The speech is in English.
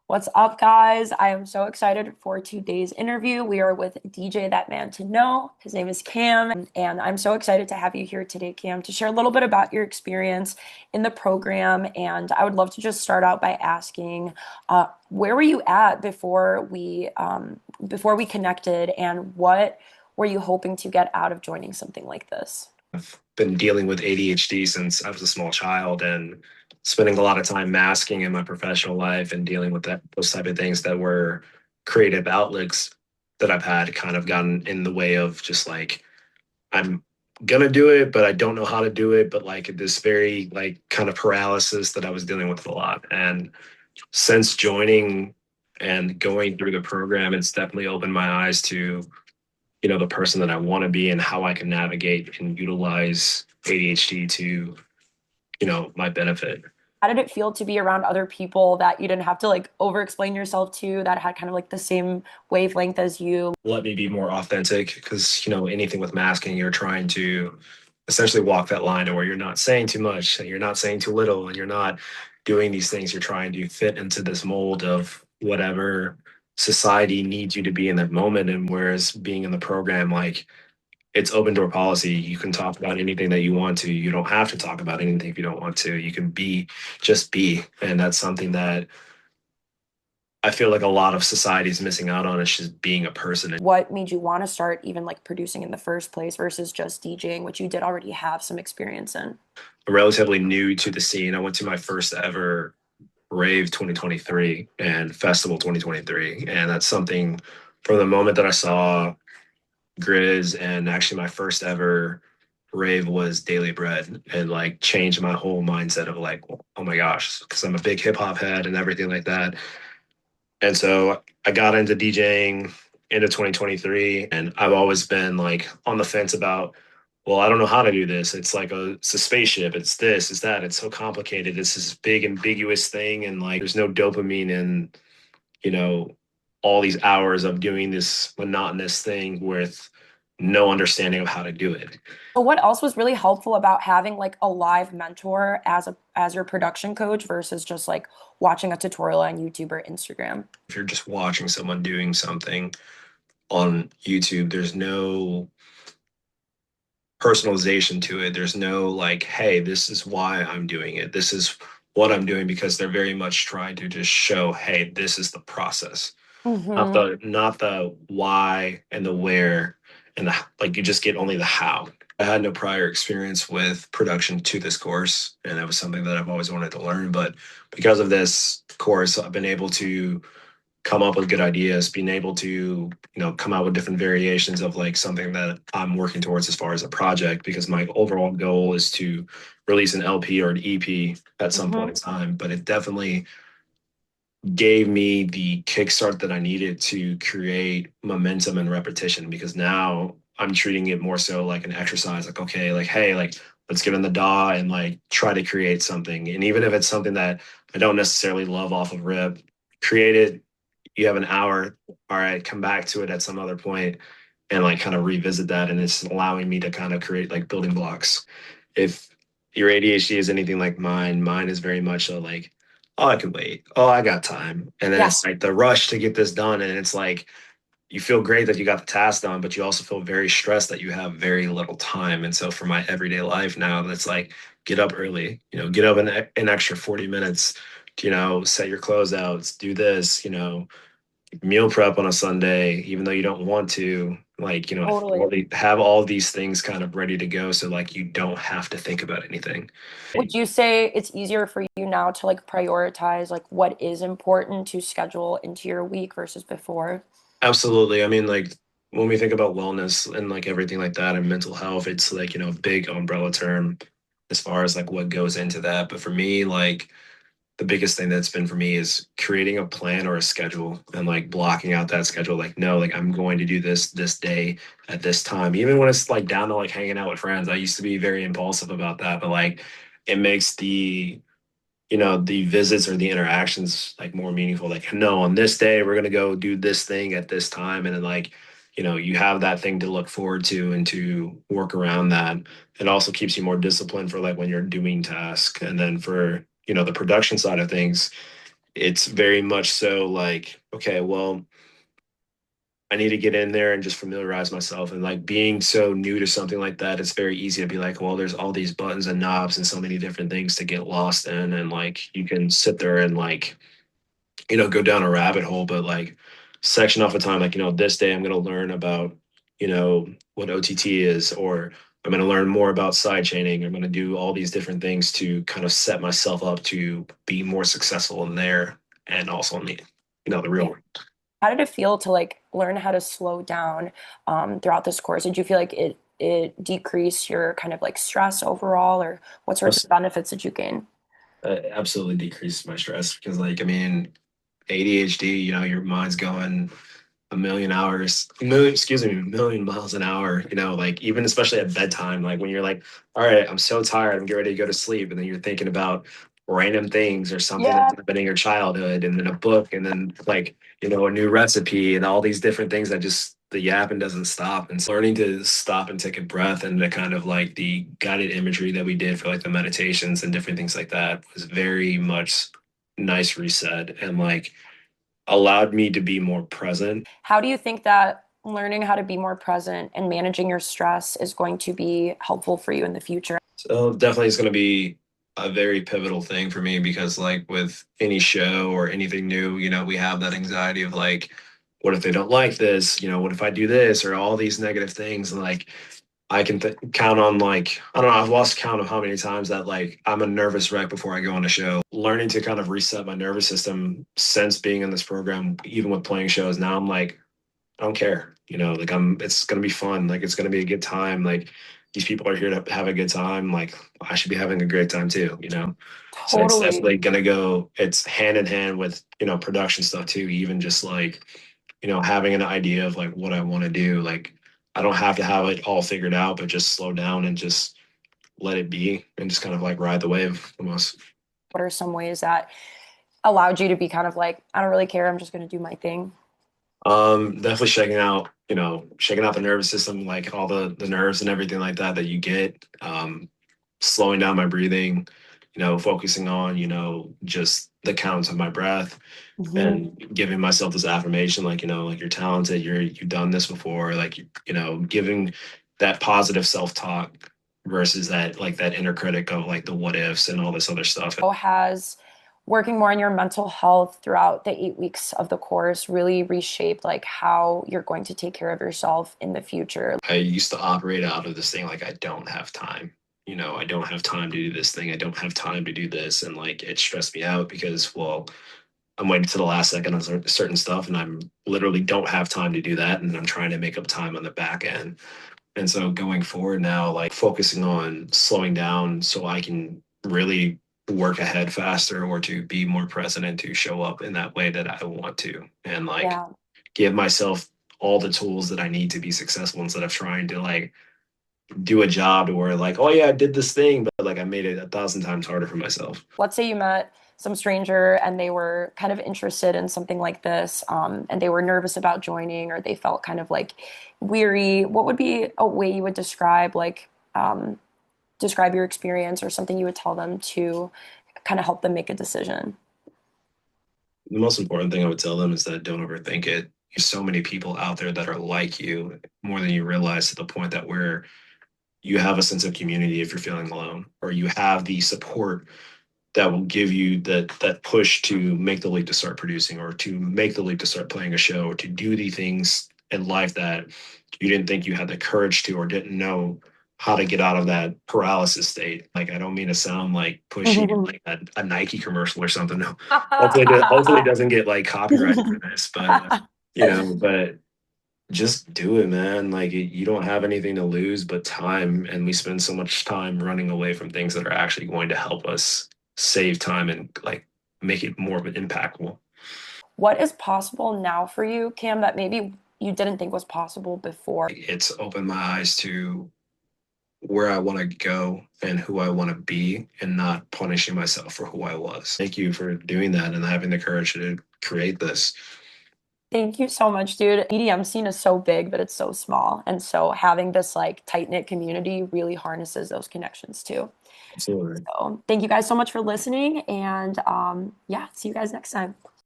What's up, guys? I am so excited for today's interview. We are with DJ Thatman2Know. His name is Cam, and I'm so excited to have you here today, Cam, to share a little bit about your experience in the program. And I would love to just start out by asking, where were you at before we connected, and what were you hoping to get out of joining something like this? I've been dealing with ADHD since I was a small child and spending a lot of time masking in my professional life and dealing with those type of things that were creative outlets that I've had kind of gotten in the way of just like I'm gonna do it, but I don't know how to do it. But like this very like kind of paralysis that I was dealing with a lot. And since joining and going through the program, it's definitely opened my eyes to the person that I want to be and how I can navigate and utilize ADHD to, my benefit. How did it feel to be around other people that you didn't have to like over explain yourself to, that had kind of like the same wavelength as you? Let me be more authentic because, anything with masking, you're trying to essentially walk that line to where you're not saying too much and you're not saying too little and you're not doing these things. You're trying to fit into this mold of whatever society needs you to be in that moment. And whereas being in the program, like it's open door policy. You can talk about anything that you want to. You don't have to talk about anything if you don't want to. You can just be. And that's something that I feel like a lot of society is missing out on. It's just being a person. What made you want to start even like producing in the first place versus just DJing, which you did already have some experience in? I'm relatively new to the scene. I went to my first ever rave 2023 and festival 2023. And that's something from the moment that I saw Grizz and actually my first ever rave was Daily Bread and like changed my whole mindset of like, oh my gosh, because I'm a big hip hop head and everything like that. And so I got into DJing into 2023 and I've always been like on the fence about, well, I don't know how to do this. It's a spaceship. It's this, it's that. It's so complicated. It's this big ambiguous thing. And like there's no dopamine in, you know, all these hours of doing this monotonous thing with no understanding of how to do it. But what else was really helpful about having like a live mentor as your production coach versus just like watching a tutorial on YouTube or Instagram? If you're just watching someone doing something on YouTube, there's no personalization to it. There's no like, hey, this is why I'm doing it. This is what I'm doing because they're very much trying to just show, hey, this is the process. Not Hmm. the why and the where and the like you just get only the how. I had no prior experience with production to this course, and that was something that I've always wanted to learn. But because of this course, I've been able to come up with good ideas, being able to, come out with different variations of like something that I'm working towards as far as a project, because my overall goal is to release an LP or an EP at some point in Hmm. time. But it definitely gave me the kickstart that I needed to create momentum and repetition because now I'm treating it more so like an exercise. Like, okay, like, hey, like, let's get in the DAW and like try to create something. And even if it's something that I don't necessarily love off of rip, create it. You have an hour. All right, come back to it at some other point and like kind of revisit that. And it's allowing me to kind of create like building blocks. If your ADHD is anything like mine is very much a like, oh, I can wait. Oh, I got time. And then Yeah. it's like the rush to get this done. And it's like you feel great that you got the task done, but you also feel very stressed that you have very little time. And so for my everyday life now, that's like get up early, get up an extra 40 minutes, set your clothes out, do this, meal prep on a Sunday, even though you don't want to, like, Totally. have all these things kind of ready to go. So like you don't have to think about anything. Would you say it's easier for you now to like prioritize like what is important to schedule into your week versus before? Absolutely. I mean, like when we think about wellness and like everything like that and mental health, it's like, big umbrella term as far as like what goes into that. But for me, like the biggest thing that's been for me is creating a plan or a schedule and like blocking out that schedule. Like, no, like I'm going to do this day at this time, even when it's like down to like hanging out with friends. I used to be very impulsive about that, but like it makes the visits or the interactions like more meaningful. Like, no, on this day we're gonna go do this thing at this time, and then like, you have that thing to look forward to and to work around that. It also keeps you more disciplined for like when you're doing tasks, and then for the production side of things, it's very much so like, okay, well, I need to get in there and just familiarize myself. And like being so new to something like that, it's very easy to be like, well, there's all these buttons and knobs and so many different things to get lost in. And like you can sit there and like, go down a rabbit hole, but like section off a time, like, this day I'm going to learn about, what OTT is, or I'm going to learn more about side chaining. I'm going to do all these different things to kind of set myself up to be more successful in there and also in the real Yeah. world. How did it feel to like learn how to slow down throughout this course? Did you feel like it decreased your kind of like stress overall, or what sorts of benefits did you gain? Absolutely decreases my stress because, like, I mean, ADHD, your mind's going a million miles an hour, like even especially at bedtime, like when you're like, all right, I'm so tired, I'm getting ready to go to sleep. And then you're thinking about random things or something Yeah. that's happening in your childhood, and then a book, and then like, a new recipe and all these different things that just the yapping doesn't stop. And so learning to stop and take a breath and the kind of like the guided imagery that we did for like the meditations and different things like that was very much nice reset and like allowed me to be more present. How do you think that learning how to be more present and managing your stress is going to be helpful for you in the future? So definitely it's going to be a very pivotal thing for me because like with any show or anything new, we have that anxiety of like, what if they don't like this? What if I do this or all these negative things? And like, I can count on like, I don't know, I've lost count of how many times that like I'm a nervous wreck before I go on a show. Learning to kind of reset my nervous system since being in this program, even with playing shows, now I'm like, I don't care. Like it's gonna be fun. Like it's gonna be a good time. Like these people are here to have a good time. Like I should be having a great time too. So it's Totally. definitely gonna go, it's hand in hand with, production stuff too. Even just like, having an idea of like what I want to do. Like I don't have to have it all figured out, but just slow down and just let it be and just kind of like ride the wave almost. What are some ways that allowed you to be kind of like, I don't really care, I'm just going to do my thing? Definitely shaking out the nervous system, like all the nerves and everything like that you get. Slowing down my breathing, focusing on, just the counts of my breath Mhm. and giving myself this affirmation, like, like you're talented, you've done this before, like, giving that positive self-talk versus that like that inner critic of like the what ifs and all this other stuff. How has working more on your mental health throughout the 8 weeks of the course really reshaped like how you're going to take care of yourself in the future? I used to operate out of this thing like I don't have time. I don't have time to do this thing. I don't have time to do this. And like it stressed me out because, well, I'm waiting to the last second on certain stuff and I'm literally don't have time to do that. And I'm trying to make up time on the back end. And so going forward now, like focusing on slowing down so I can really work ahead faster or to be more present and to show up in that way that I want to. And like Yeah. give myself all the tools that I need to be successful instead of trying to like do a job to where like, oh yeah, I did this thing, but like I made it 1,000 times harder for myself. Let's say you met some stranger and they were kind of interested in something like this, and they were nervous about joining, or they felt kind of like weary. What would be a way you would describe describe your experience, or something you would tell them to kind of help them make a decision? The most important thing I would tell them is that don't overthink it. There's so many people out there that are like you more than you realize to the point that where you have a sense of community if you're feeling alone, or you have the support that will give you that push to make the leap to start producing or to make the leap to start playing a show or to do the things in life that you didn't think you had the courage to or didn't know how to get out of that paralysis state. Like I don't mean to sound like pushy like a Nike commercial or something. No. Hopefully it doesn't get like copyrighted for this, but but just do it, man. Like you don't have anything to lose but time, and we spend so much time running away from things that are actually going to help us save time and like make it more impactful. What is possible now for you, Cam, that maybe you didn't think was possible before? It's opened my eyes to where I want to go and who I want to be and not punishing myself for who I was. Thank you for doing that and having the courage to create this. Thank you so much, dude. EDM scene is so big, but it's so small. And so having this like tight-knit community really harnesses those connections too. Absolutely. So thank you guys so much for listening, and yeah, see you guys next time.